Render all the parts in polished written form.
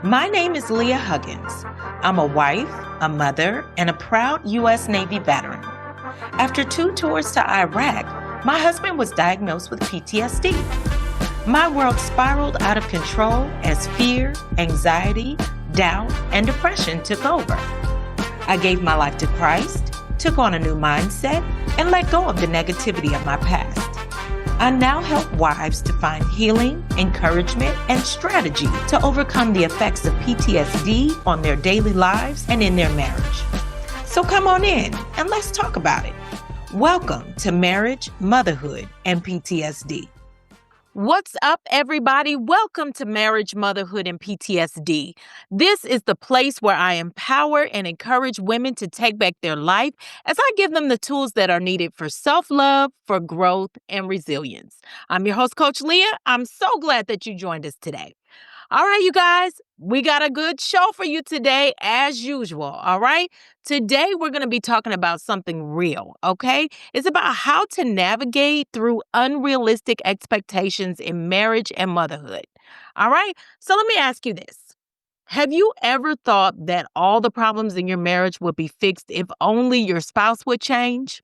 My name is Leah Huggins. I'm a wife, a mother, and a proud U.S. Navy veteran. After 2 tours to Iraq, my husband was diagnosed with PTSD. My world spiraled out of control as fear, anxiety, doubt, and depression took over. I gave my life to Christ, took on a new mindset, and let go of the negativity of my past. I now help wives to find healing, encouragement, and strategy to overcome the effects of PTSD on their daily lives and in their marriage. So come on in and let's talk about it. Welcome to Marriage, Motherhood, and PTSD. What's up, everybody? Welcome to Marriage, Motherhood, and PTSD. This is the place where I empower and encourage women to take back their life as I give them the tools that are needed for self-love, for growth, and resilience. I'm your host, Coach Leah. I'm so glad that you joined us today. All right, you guys, we got a good show for you today, as usual, all right? Today, we're going to be talking about something real, okay? It's about how to navigate through unrealistic expectations in marriage and motherhood, all right? So let me ask you this. Have you ever thought that all the problems in your marriage would be fixed if only your spouse would change?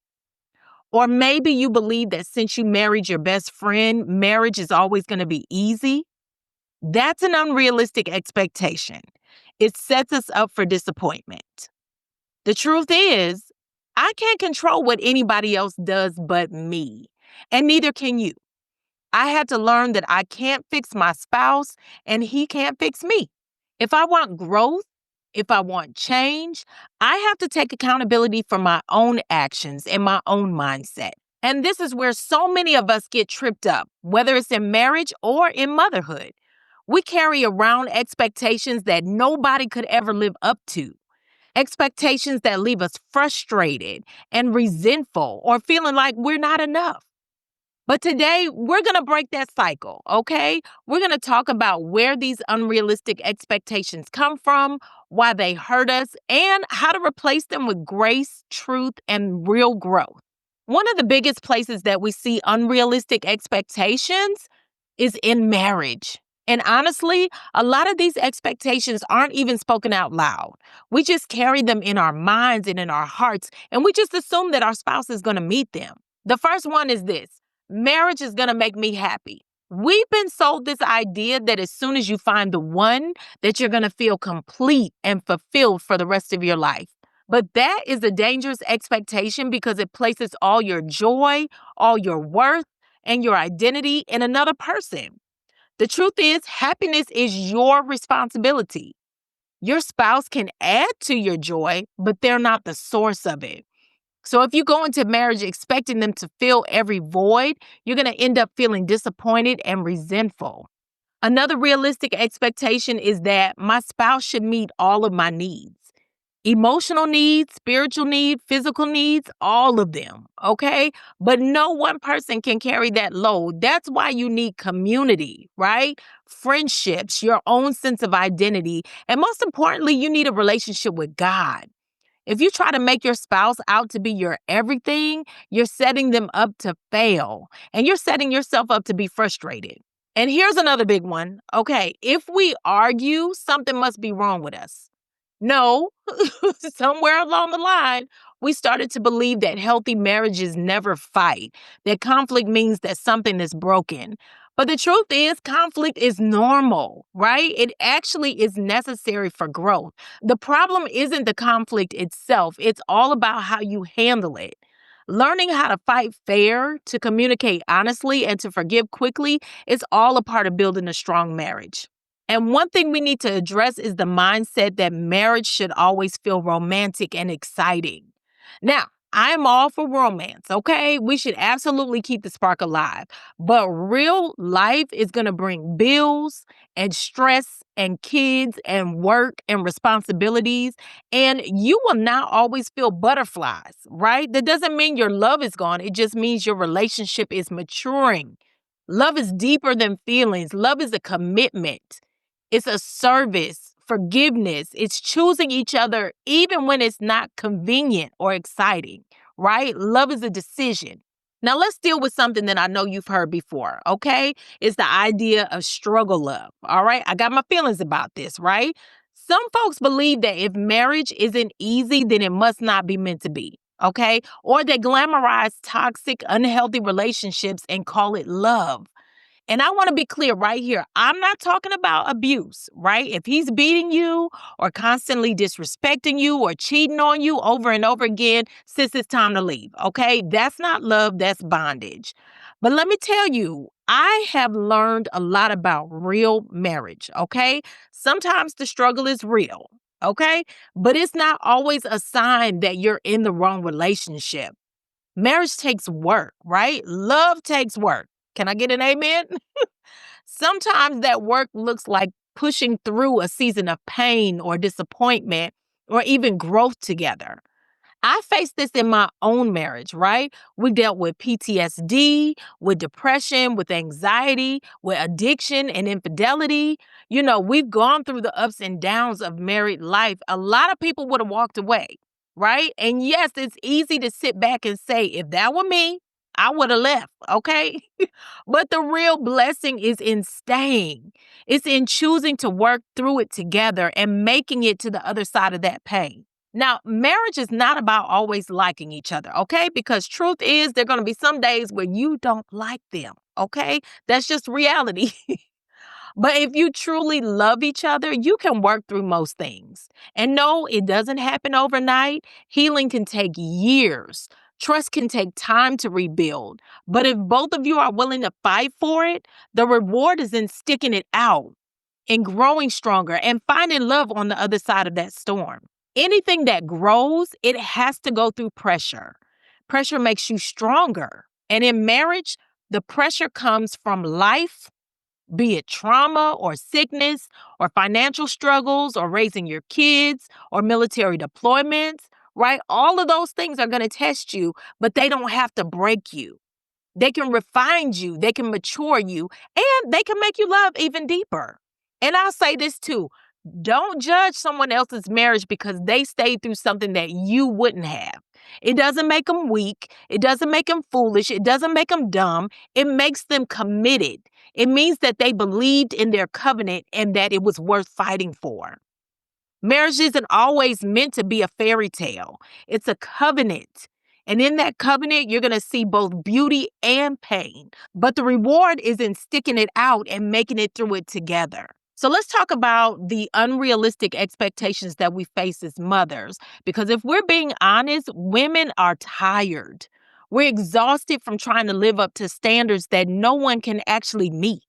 Or maybe you believe that since you married your best friend, marriage is always going to be easy? That's an unrealistic expectation. It sets us up for disappointment. The truth is, I can't control what anybody else does but me, and neither can you. I had to learn that I can't fix my spouse, and he can't fix me. If I want growth, if I want change, I have to take accountability for my own actions and my own mindset. And this is where so many of us get tripped up, whether it's in marriage or in motherhood. We carry around expectations that nobody could ever live up to. Expectations that leave us frustrated and resentful or feeling like we're not enough. But today, we're going to break that cycle, okay? We're going to talk about where these unrealistic expectations come from, why they hurt us, and how to replace them with grace, truth, and real growth. One of the biggest places that we see unrealistic expectations is in marriage. And honestly, a lot of these expectations aren't even spoken out loud. We just carry them in our minds and in our hearts, and we just assume that our spouse is going to meet them. The first one is this: marriage is going to make me happy. We've been sold this idea that as soon as you find the one, that you're going to feel complete and fulfilled for the rest of your life. But that is a dangerous expectation because it places all your joy, all your worth, and your identity in another person. The truth is, happiness is your responsibility. Your spouse can add to your joy, but they're not the source of it. So if you go into marriage expecting them to fill every void, you're going to end up feeling disappointed and resentful. Another realistic expectation is that my spouse should meet all of my needs. Emotional needs, spiritual needs, physical needs, all of them, okay? But no one person can carry that load. That's why you need community, right? Friendships, your own sense of identity, and most importantly, you need a relationship with God. If you try to make your spouse out to be your everything, you're setting them up to fail, and you're setting yourself up to be frustrated. And here's another big one, okay? If we argue, something must be wrong with us. No, somewhere along the line, we started to believe that healthy marriages never fight, that conflict means that something is broken. But the truth is, conflict is normal, right? It actually is necessary for growth. The problem isn't the conflict itself, it's all about how you handle it. Learning how to fight fair, to communicate honestly, and to forgive quickly is all a part of building a strong marriage. And one thing we need to address is the mindset that marriage should always feel romantic and exciting. Now, I'm all for romance, okay? We should absolutely keep the spark alive. But real life is going to bring bills and stress and kids and work and responsibilities. And you will not always feel butterflies, right? That doesn't mean your love is gone. It just means your relationship is maturing. Love is deeper than feelings. Love is a commitment. It's a service, forgiveness. It's choosing each other even when it's not convenient or exciting, right? Love is a decision. Now, let's deal with something that I know you've heard before, okay? It's the idea of struggle love, all right? I got my feelings about this, right? Some folks believe that if marriage isn't easy, then it must not be meant to be, okay? Or they glamorize toxic, unhealthy relationships and call it love. And I want to be clear right here. I'm not talking about abuse, right? If he's beating you or constantly disrespecting you or cheating on you over and over again, sis, it's time to leave, okay? That's not love, that's bondage. But let me tell you, I have learned a lot about real marriage, okay? Sometimes the struggle is real, okay? But it's not always a sign that you're in the wrong relationship. Marriage takes work, right? Love takes work. Can I get an amen? Sometimes that work looks like pushing through a season of pain or disappointment or even growth together. I faced this in my own marriage, right? We dealt with PTSD, with depression, with anxiety, with addiction and infidelity. We've gone through the ups and downs of married life. A lot of people would have walked away, right? And yes, it's easy to sit back and say, if that were me, I would have left, okay? But the real blessing is in staying. It's in choosing to work through it together and making it to the other side of that pain. Now, marriage is not about always liking each other, okay? Because truth is, there are going to be some days where you don't like them, okay? That's just reality. But if you truly love each other, you can work through most things. And no, it doesn't happen overnight. Healing can take years. Trust can take time to rebuild. But if both of you are willing to fight for it, the reward is in sticking it out and growing stronger and finding love on the other side of that storm. Anything that grows, it has to go through pressure. Pressure makes you stronger. And in marriage, the pressure comes from life, be it trauma or sickness or financial struggles or raising your kids or military deployments, right? All of those things are going to test you, but they don't have to break you. They can refine you, they can mature you, and they can make you love even deeper. And I'll say this too. Don't judge someone else's marriage because they stayed through something that you wouldn't have. It doesn't make them weak. It doesn't make them foolish. It doesn't make them dumb. It makes them committed. It means that they believed in their covenant and that it was worth fighting for. Marriage isn't always meant to be a fairy tale. It's a covenant. And in that covenant, you're going to see both beauty and pain. But the reward is in sticking it out and making it through it together. So let's talk about the unrealistic expectations that we face as mothers. Because if we're being honest, women are tired. We're exhausted from trying to live up to standards that no one can actually meet.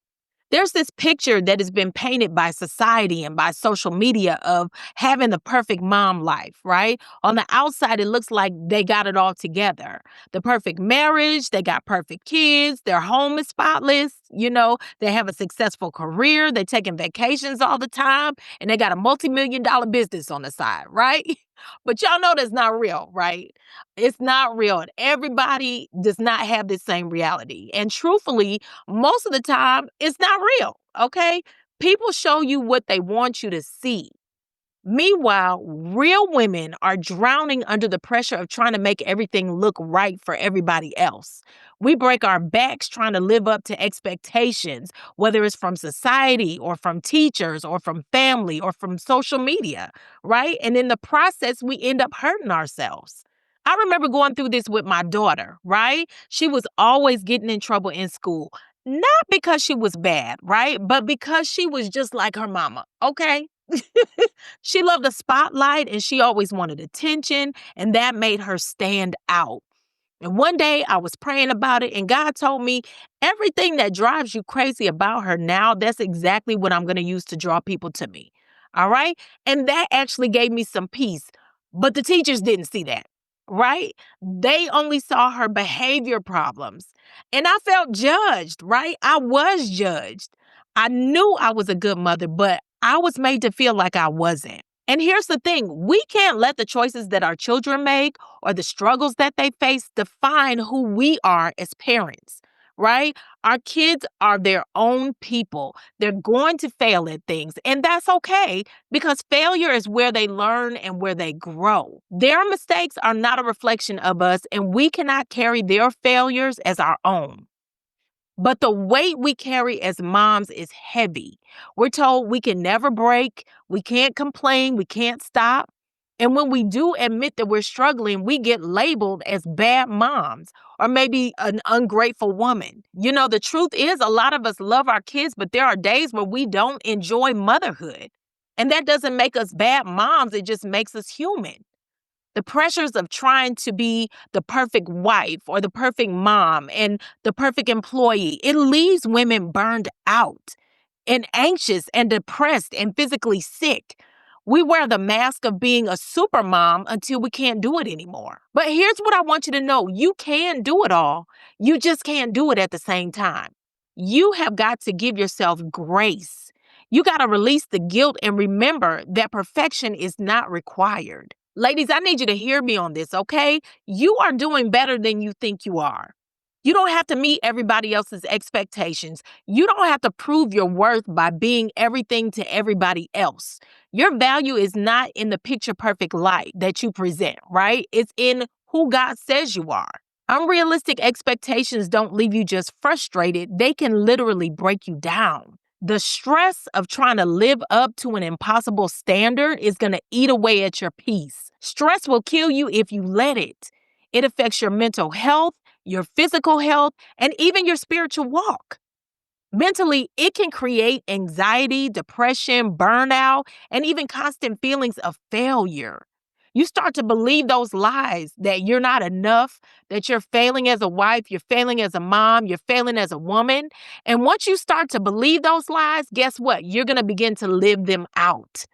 There's this picture that has been painted by society and by social media of having the perfect mom life, right? On the outside, it looks like they got it all together. The perfect marriage, they got perfect kids, their home is spotless, they have a successful career, they're taking vacations all the time, and they got a multi-million-dollar business on the side, right? But y'all know that's not real, right? It's not real. And everybody does not have the same reality. And truthfully, most of the time, it's not real, okay? People show you what they want you to see. Meanwhile, real women are drowning under the pressure of trying to make everything look right for everybody else. We break our backs trying to live up to expectations, whether it's from society or from teachers or from family or from social media, right? And in the process, we end up hurting ourselves. I remember going through this with my daughter, right? She was always getting in trouble in school. Not because she was bad, right? But because she was just like her mama, okay? She loved the spotlight and she always wanted attention, and that made her stand out. And one day I was praying about it, and God told me everything that drives you crazy about her now, that's exactly what I'm going to use to draw people to me. All right. And that actually gave me some peace. But the teachers didn't see that. Right? They only saw her behavior problems. And I felt judged, right? I was judged. I knew I was a good mother, but I was made to feel like I wasn't. And here's the thing, we can't let the choices that our children make or the struggles that they face define who we are as parents, right? Our kids are their own people. They're going to fail at things, and that's okay because failure is where they learn and where they grow. Their mistakes are not a reflection of us, and we cannot carry their failures as our own. But the weight we carry as moms is heavy. We're told we can never break, we can't complain, we can't stop. And when we do admit that we're struggling, we get labeled as bad moms or maybe an ungrateful woman. The truth is, a lot of us love our kids, but there are days where we don't enjoy motherhood. And that doesn't make us bad moms, it just makes us human. The pressures of trying to be the perfect wife or the perfect mom and the perfect employee, it leaves women burned out and anxious and depressed and physically sick. We wear the mask of being a super mom until we can't do it anymore. But here's what I want you to know. You can do it all. You just can't do it at the same time. You have got to give yourself grace. You got to release the guilt and remember that perfection is not required. Ladies, I need you to hear me on this, okay? You are doing better than you think you are. You don't have to meet everybody else's expectations. You don't have to prove your worth by being everything to everybody else. Your value is not in the picture perfect light that you present, right? It's in who God says you are. Unrealistic expectations don't leave you just frustrated, they can literally break you down. The stress of trying to live up to an impossible standard is going to eat away at your peace. Stress will kill you if you let it. It affects your mental health, your physical health, and even your spiritual walk. Mentally, it can create anxiety, depression, burnout, and even constant feelings of failure. You start to believe those lies that you're not enough, that you're failing as a wife, you're failing as a mom, you're failing as a woman. And once you start to believe those lies, guess what? You're going to begin to live them out.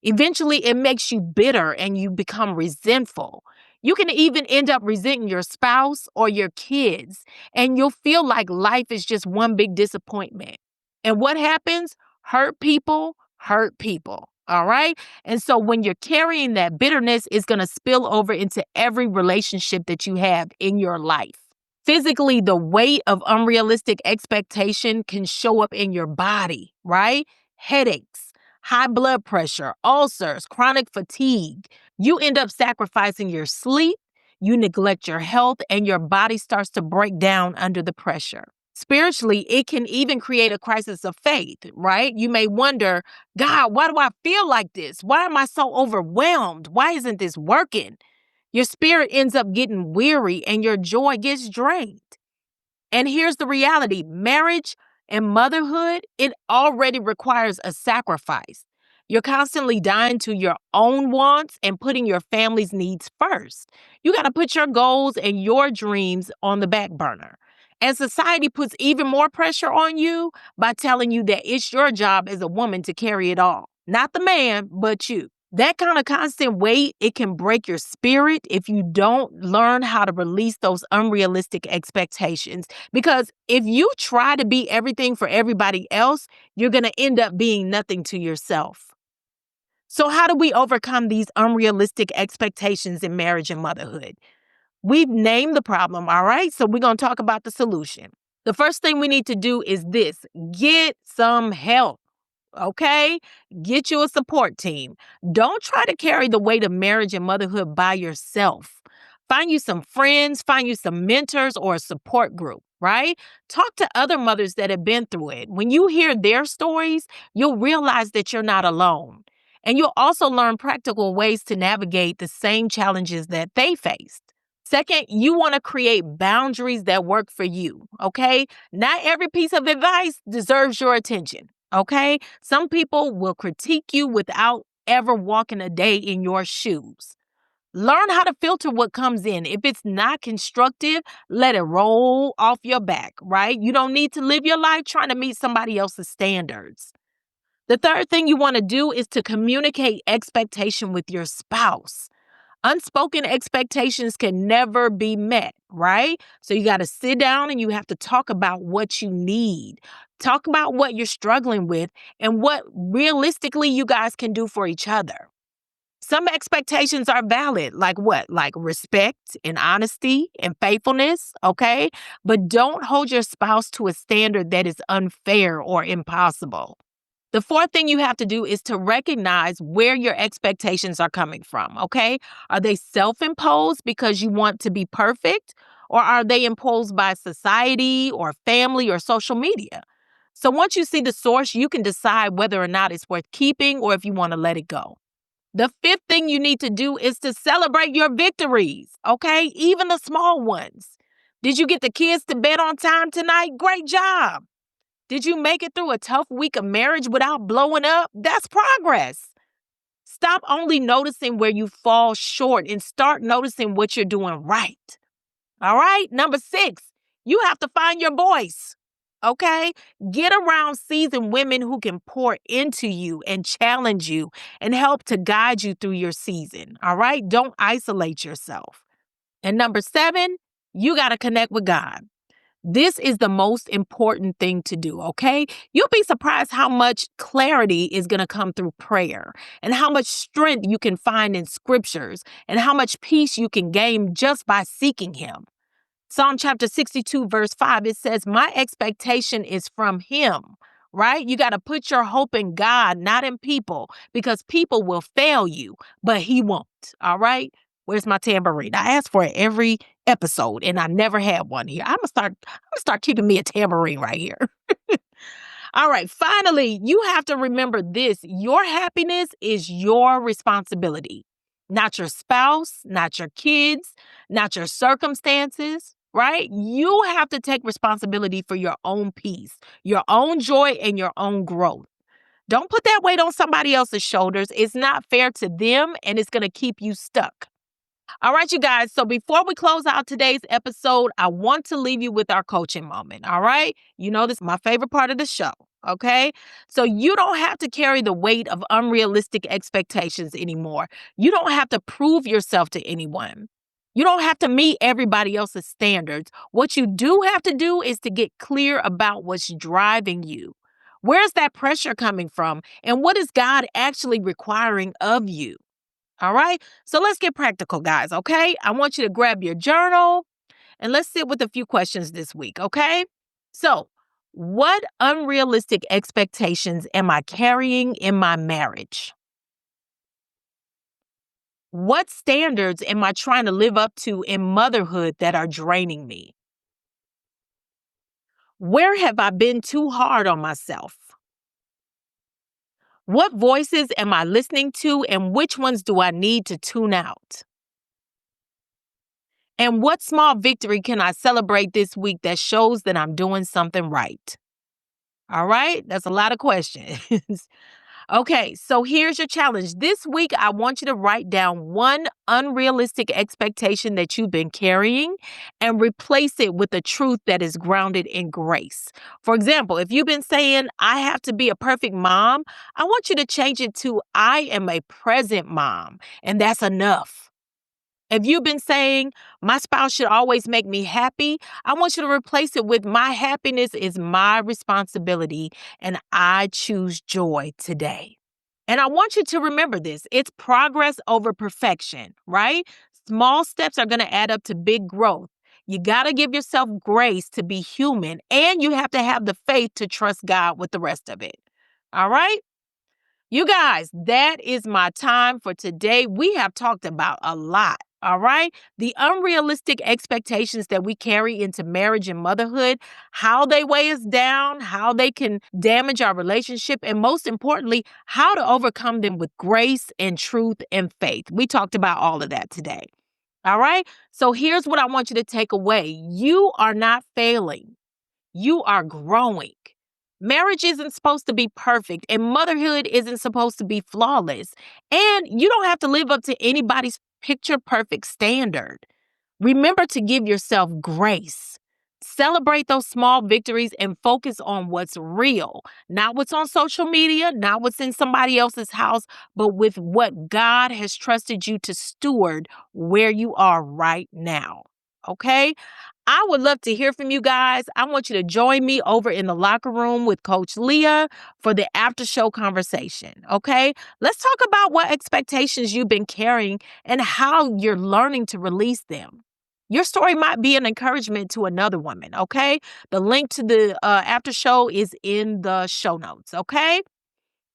Eventually, it makes you bitter and you become resentful. You can even end up resenting your spouse or your kids, and you'll feel like life is just one big disappointment. And what happens? Hurt people hurt people. All right. And so when you're carrying that bitterness, it's going to spill over into every relationship that you have in your life. Physically, the weight of unrealistic expectation can show up in your body, right? Headaches, high blood pressure, ulcers, chronic fatigue. You end up sacrificing your sleep, you neglect your health, and your body starts to break down under the pressure. Spiritually, it can even create a crisis of faith, right? You may wonder, God, why do I feel like this? Why am I so overwhelmed? Why isn't this working? Your spirit ends up getting weary and your joy gets drained. And here's the reality: marriage and motherhood, it already requires a sacrifice. You're constantly dying to your own wants and putting your family's needs first. You got to put your goals and your dreams on the back burner. And society puts even more pressure on you by telling you that it's your job as a woman to carry it all. Not the man, but you. That kind of constant weight, it can break your spirit if you don't learn how to release those unrealistic expectations. Because if you try to be everything for everybody else, you're going to end up being nothing to yourself. So how do we overcome these unrealistic expectations in marriage and motherhood? We've named the problem, all right? So we're going to talk about the solution. The first thing we need to do is this: get some help. Okay? Get you a support team. Don't try to carry the weight of marriage and motherhood by yourself. Find you some friends, find you some mentors or a support group, right? Talk to other mothers that have been through it. When you hear their stories, you'll realize that you're not alone. And you'll also learn practical ways to navigate the same challenges that they faced. Second, you want to create boundaries that work for you, okay? Not every piece of advice deserves your attention. Okay? Some people will critique you without ever walking a day in your shoes. Learn how to filter what comes in. If it's not constructive, let it roll off your back, right? You don't need to live your life trying to meet somebody else's standards. The third thing you want to do is to communicate expectation with your spouse. Unspoken expectations can never be met, right? So you got to sit down and you have to talk about what you need. Talk about what you're struggling with and what realistically you guys can do for each other. Some expectations are valid, like what? Like respect and honesty and faithfulness, okay? But don't hold your spouse to a standard that is unfair or impossible. The fourth thing you have to do is to recognize where your expectations are coming from, okay? Are they self imposed because you want to be perfect? Or are they imposed by society or family or social media? So once you see the source, you can decide whether or not it's worth keeping or if you want to let it go. The fifth thing you need to do is to celebrate your victories, okay? Even the small ones. Did you get the kids to bed on time tonight? Great job. Did you make it through a tough week of marriage without blowing up? That's progress. Stop only noticing where you fall short and start noticing what you're doing right. All right? Number 6, you have to find your voice. Okay? Get around seasoned women who can pour into you and challenge you and help to guide you through your season. All right? Don't isolate yourself. And number 7, you got to connect with God. This is the most important thing to do, okay? You'll be surprised how much clarity is going to come through prayer and how much strength you can find in scriptures and how much peace you can gain just by seeking Him. Psalm chapter 62, verse 5, it says, my expectation is from Him, right? You got to put your hope in God, not in people, because people will fail you, but He won't, all right? Where's my tambourine? I ask for it every episode, and I never had one here. I'm gonna start keeping me a tambourine right here. All right, finally, you have to remember this. Your happiness is your responsibility, not your spouse, not your kids, not your circumstances, right? You have to take responsibility for your own peace, your own joy, and your own growth. Don't put that weight on somebody else's shoulders. It's not fair to them, and it's going to keep you stuck. All right, you guys. So before we close out today's episode, I want to leave you with our coaching moment. All right. You know, this is my favorite part of the show. Okay. So you don't have to carry the weight of unrealistic expectations anymore. You don't have to prove yourself to anyone. You don't have to meet everybody else's standards. What you do have to do is to get clear about what's driving you. Where's that pressure coming from? And what is God actually requiring of you? All right. So let's get practical, guys. Okay. I want you to grab your journal and let's sit with a few questions this week. Okay. So, what unrealistic expectations am I carrying in my marriage? What standards am I trying to live up to in motherhood that are draining me? Where have I been too hard on myself? What voices am I listening to and which ones do I need to tune out? And what small victory can I celebrate this week that shows that I'm doing something right? All right, that's a lot of questions. Okay, so here's your challenge. This week, I want you to write down one unrealistic expectation that you've been carrying and replace it with a truth that is grounded in grace. For example, if you've been saying, I have to be a perfect mom, I want you to change it to, I am a present mom, and that's enough. If you've been saying, my spouse should always make me happy, I want you to replace it with, my happiness is my responsibility and I choose joy today. And I want you to remember this. It's progress over perfection, right? Small steps are going to add up to big growth. You got to give yourself grace to be human, and you have to have the faith to trust God with the rest of it. All right? You guys, that is my time for today. We have talked about a lot. All right. The unrealistic expectations that we carry into marriage and motherhood, how they weigh us down, how they can damage our relationship, and most importantly, how to overcome them with grace and truth and faith. We talked about all of that today. All right. So here's what I want you to take away. You are not failing. You are growing. Marriage isn't supposed to be perfect, and motherhood isn't supposed to be flawless. And you don't have to live up to anybody's picture perfect standard. Remember to give yourself grace. Celebrate those small victories and focus on what's real, not what's on social media, not what's in somebody else's house, but with what God has trusted you to steward where you are right now. Okay? I would love to hear from you guys. I want you to join me over in the locker room with Coach Leah for the after show conversation. Okay. Let's talk about what expectations you've been carrying and how you're learning to release them. Your story might be an encouragement to another woman. Okay. The link to the after show is in the show notes. Okay.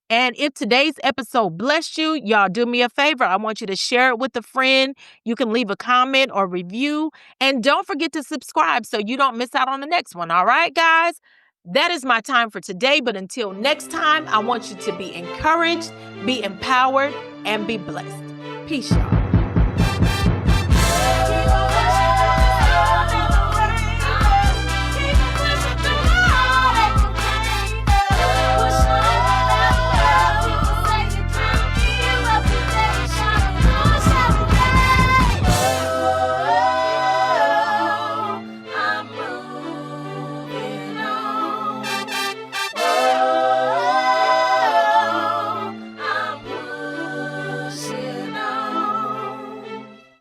And if today's episode blessed you, y'all do me a favor. I want you to share it with a friend. You can leave a comment or review. And don't forget to subscribe so you don't miss out on the next one. All right, guys? That is my time for today. But until next time, I want you to be encouraged, be empowered, and be blessed. Peace, y'all.